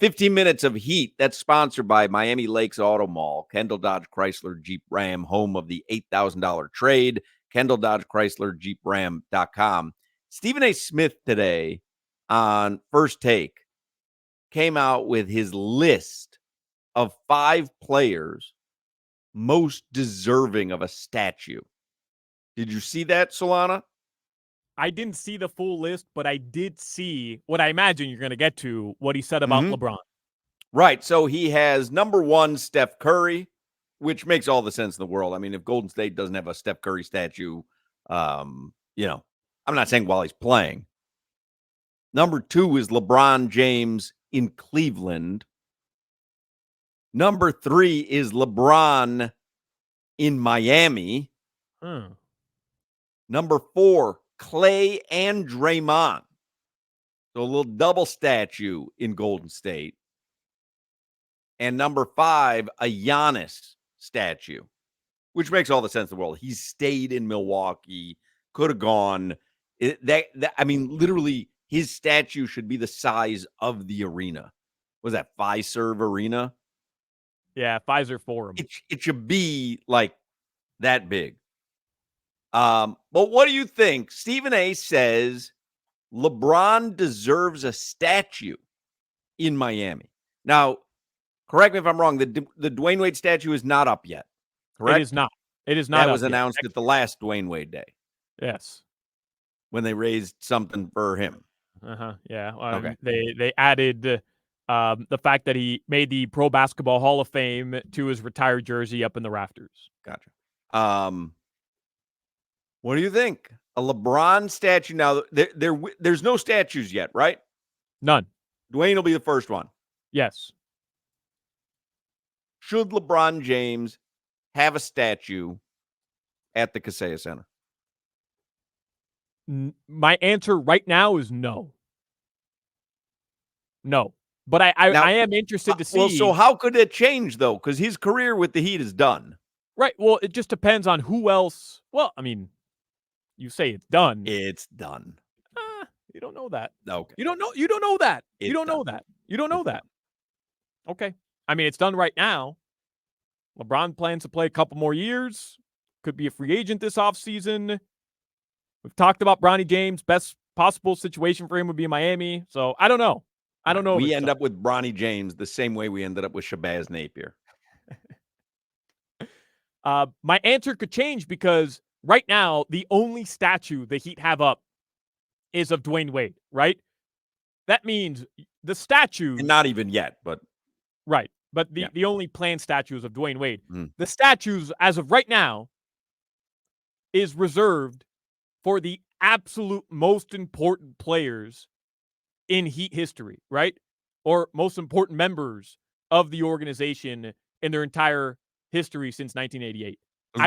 15 minutes of heat. That's sponsored by Miami Lakes Auto Mall, Kendall Dodge Chrysler Jeep Ram, home of the $8,000 trade. Kendall Dodge Chrysler Jeep Ram.com. Stephen A. Smith today on First Take came out with his list of 5 players most deserving of a statue. Did you see that, Solana? I didn't see the full list, but I did see what I imagine you're going to get to, what he said about LeBron. Right. So he has number 1, Steph Curry, which makes all the sense in the world. I mean, if Golden State doesn't have a Steph Curry statue, I'm not saying while he's playing. Number 2 is LeBron James in Cleveland. Number 3 is LeBron in Miami. Number 4, Clay and Draymond. So a little double statue in Golden State. And number 5, a Giannis statue, which makes all the sense in the world. He stayed in Milwaukee, could have gone. Literally, his statue should be the size of the arena. Was that Fiserv Arena? Yeah, Pfizer Forum. It should be like that big. But what do you think? Stephen A. says LeBron deserves a statue in Miami. Now, correct me if I'm wrong. The Dwyane Wade statue is not up yet. Correct? It is not. It is not. That was announced at the last Dwyane Wade day. Yes. When they raised something for him. Yeah. Okay. They added the fact that he made the Pro Basketball Hall of Fame to his retired jersey up in the rafters. Gotcha. What do you think? A LeBron statue. Now, there's no statues yet, right? None. Dwyane will be the first one. Yes. Should LeBron James have a statue at the Kaseya Center? My answer right now is no. No. But I am interested to see. Well, so how could it change, though? Because his career with the Heat is done. Right. Well, it just depends on who else. Well, I mean, you say it's done. It's done. You don't know that. Okay. You don't know that. You don't know that. You don't know that. Okay. I mean, it's done right now. LeBron plans to play a couple more years. Could be a free agent this offseason. We've talked about Bronny James. Best possible situation for him would be in Miami. So I don't know. We end up with Bronny James the same way we ended up with Shabazz Napier. My answer could change because right now, the only statue the Heat have up is of Dwyane Wade, right? That means the statue... And not even yet, but... Right. But the only planned statues of Dwyane Wade. The statues, as of right now, is reserved for the absolute most important players in Heat history, right? Or most important members of the organization in their entire history since 1988.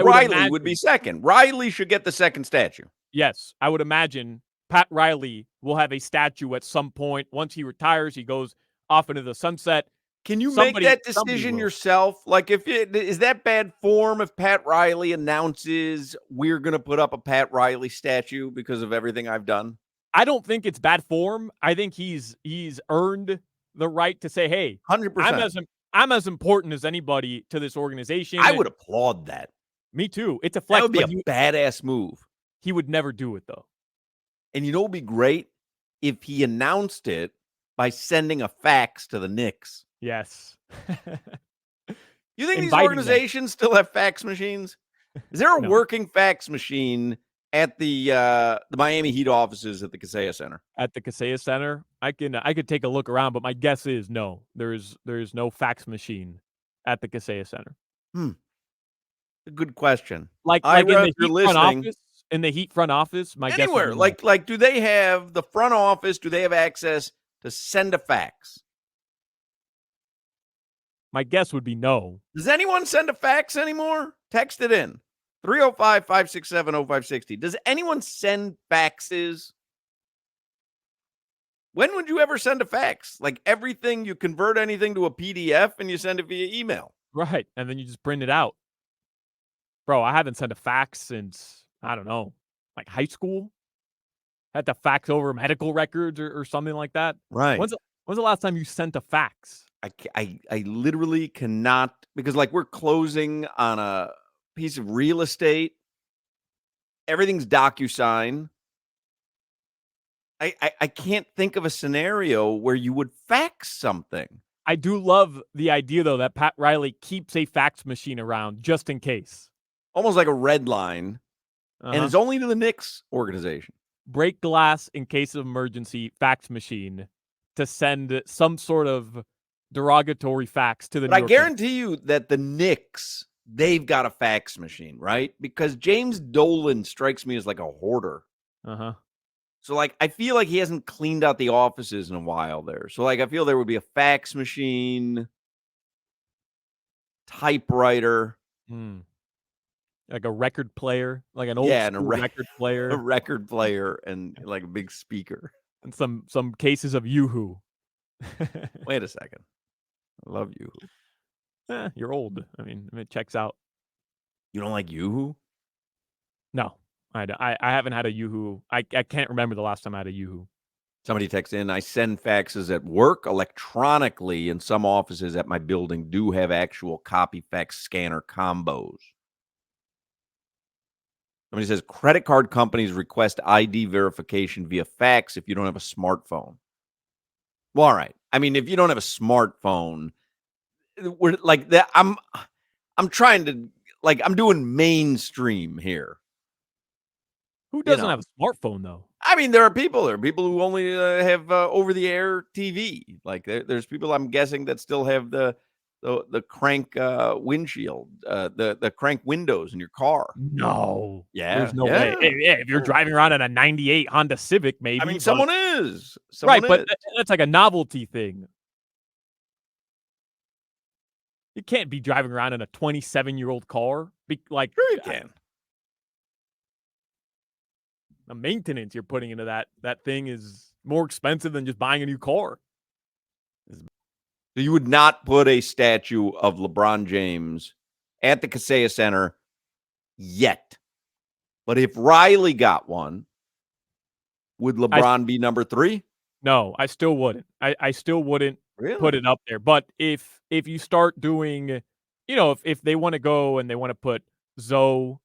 Riley would be second. Riley should get the second statue. Yes, I would imagine Pat Riley will have a statue at some point. Once he retires, he goes off into the sunset. Can you make that decision yourself? Like, is that bad form if Pat Riley announces we're going to put up a Pat Riley statue because of everything I've done? I don't think it's bad form. I think he's earned the right to say, hey, 100%. I'm as important as anybody to this organization. I would applaud that. Me too. It's a flex. That would be a badass move. He would never do it, though. And you know what would be great? If he announced it by sending a fax to the Knicks. Yes. You think these organizations still have fax machines? Is there a working fax machine at the Miami Heat offices at the Kaseya Center? At the Kaseya Center? I could take a look around, but my guess is no. There's no fax machine at the Kaseya Center. A good question. Like in the Heat front office? In the Heat front office? My Anywhere. Guess like do they have the front office? Do they have access to send a fax? My guess would be no. Does anyone send a fax anymore? Text it in. 305-567-0560. Does anyone send faxes? When would you ever send a fax? Like everything, you convert anything to a PDF and you send it via email. Right. And then you just print it out. Bro, I haven't sent a fax since, I don't know, like high school. Had to fax over medical records or something like that. Right. When's When's the last time you sent a fax? I literally cannot, because like we're closing on a piece of real estate. Everything's DocuSign. I can't think of a scenario where you would fax something. I do love the idea, though, that Pat Riley keeps a fax machine around just in case. Almost like a red line. And it's only to the Knicks organization. Break glass in case of emergency, fax machine to send some sort of derogatory fax to the New But I York guarantee you that the Knicks, they've got a fax machine, right? Because James Dolan strikes me as like a hoarder. Uh-huh. So, like, I feel like he hasn't cleaned out the offices in a while there. So, like, I feel there would be a fax machine, typewriter. Like a record player, like an old school record player. A record player and like a big speaker. And some cases of Yoo-Hoo. Wait a second. I love Yoo-Hoo. You're old. I mean, it checks out. You don't like Yoo-Hoo? No. I haven't had a Yoo-Hoo. I can't remember the last time I had a Yoo-Hoo. Somebody texts in, I send faxes at work electronically, and some offices at my building do have actual copy fax scanner combos. Somebody says credit card companies request ID verification via fax if you don't have a smartphone. Well, all right. I mean, if you don't have a smartphone, we're like that. I'm trying to, like, I'm doing mainstream here. Who doesn't have a smartphone, though? I mean, there are people who only have over-the-air TV. Like, there's people, I'm guessing, that still have the crank windshield, the crank windows in your car. No. Yeah. There's no way. If you're driving around in a 98 Honda Civic, maybe. I mean, someone is. Right, but that's like a novelty thing. You can't be driving around in a 27-year-old car. Like, sure you can. The maintenance you're putting into that thing is more expensive than just buying a new car. So you would not put a statue of LeBron James at the Kaseya Center yet. But if Riley got one, would LeBron be number 3? No, I still wouldn't. I still wouldn't put it up there. But if you start doing, if they want to go and they want to put Zoe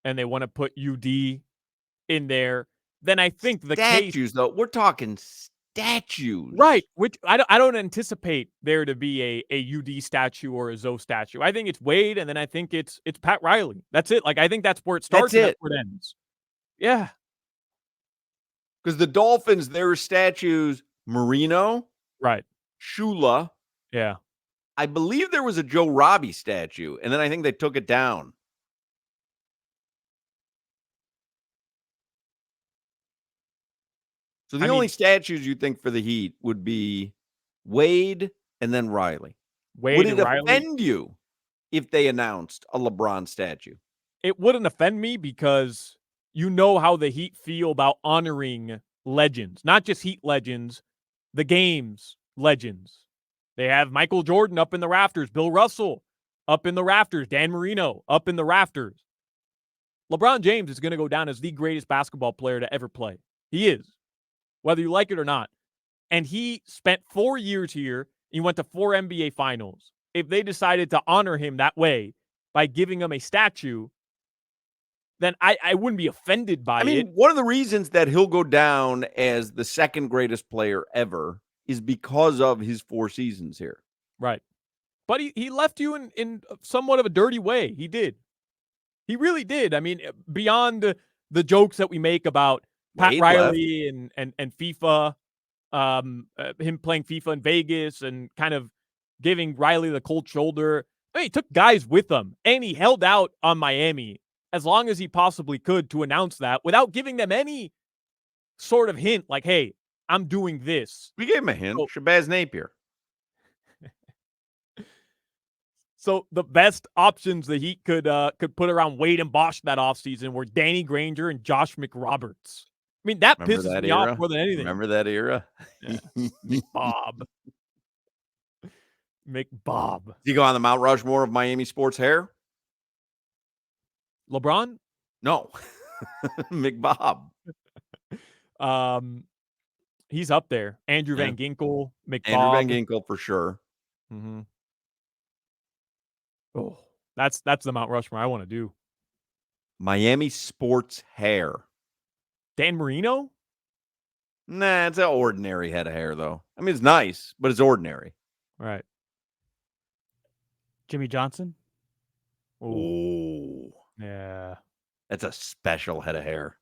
and they want to put UD in there, then I think the statues, though, we're talking statues, right? Which I don't anticipate there to be a UD statue or a Zoe statue. I think it's Wade, and then I think it's Pat Riley. That's it. Like, I think that's where it starts. And that's where it ends. Yeah, because the Dolphins, their statues, Marino, right, Shula, yeah. I believe there was a Joe Robbie statue, and then I think they took it down. So the only statues you think for the Heat would be Wade and then Riley. Would it offend you if they announced a LeBron statue? It wouldn't offend me because you know how the Heat feel about honoring legends, not just Heat legends, the game's legends. They have Michael Jordan up in the rafters, Bill Russell up in the rafters, Dan Marino up in the rafters. LeBron James is going to go down as the greatest basketball player to ever play. He is, whether you like it or not. And he spent 4 years here. He went to 4 NBA finals. If they decided to honor him that way by giving him a statue, then I wouldn't be offended by it. I mean, one of the reasons that he'll go down as the second greatest player ever is because of his 4 seasons here. Right. But he left you in somewhat of a dirty way. He did. He really did. I mean, beyond the jokes that we make about Pat Riley and FIFA, him playing FIFA in Vegas and kind of giving Riley the cold shoulder. I mean, he took guys with him, and he held out on Miami as long as he possibly could to announce that without giving them any sort of hint like, hey, I'm doing this. We gave him a hint. Shabazz Napier. So the best options the Heat could put around Wade and Bosch that offseason were Danny Granger and Josh McRoberts. I mean, that pisses me off more than anything. Remember that era? Yeah. McBob. McBob. Did you go on the Mount Rushmore of Miami sports hair? LeBron? No. McBob. he's up there. Andrew Van Ginkel, McBob. Andrew Van Ginkel for sure. Mm-hmm. Oh, that's the Mount Rushmore I want to do. Miami sports hair. Dan Marino? Nah, it's an ordinary head of hair, though. I mean, it's nice, but it's ordinary. Right. Jimmy Johnson? Oh. Yeah. That's a special head of hair.